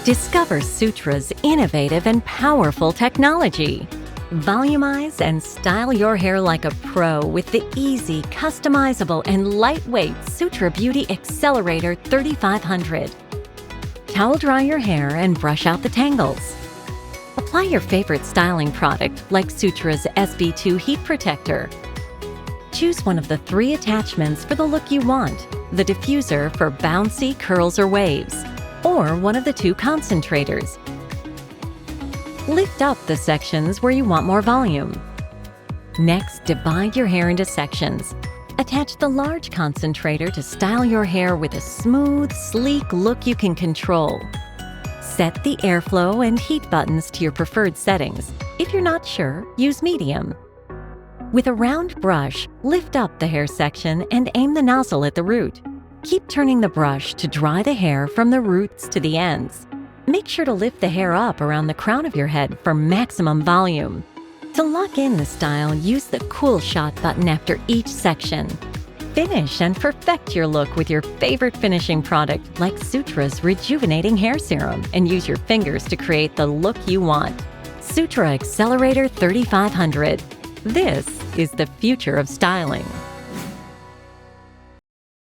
Discover Sutra's innovative and powerful technology. Volumize and style your hair like a pro with the easy, customizable, and lightweight Sutra Beauty Accelerator 3500. Towel dry your hair and brush out the tangles. Apply your favorite styling product like Sutra's SB2 Heat Protector. Choose one of the 3 attachments for the look you want, the diffuser for bouncy curls or waves, or one of the 2 concentrators. Lift up the sections where you want more volume. Next, divide your hair into sections. Attach the large concentrator to style your hair with a smooth, sleek look you can control. Set the airflow and heat buttons to your preferred settings. If you're not sure, use medium. With a round brush, lift up the hair section and aim the nozzle at the root. Keep turning the brush to dry the hair from the roots to the ends. Make sure to lift the hair up around the crown of your head for maximum volume. To lock in the style, use the Cool Shot button after each section. Finish and perfect your look with your favorite finishing product like Sutra's Rejuvenating Hair Serum and use your fingers to create the look you want. Sutra Accelerator 3500. This is the future of styling.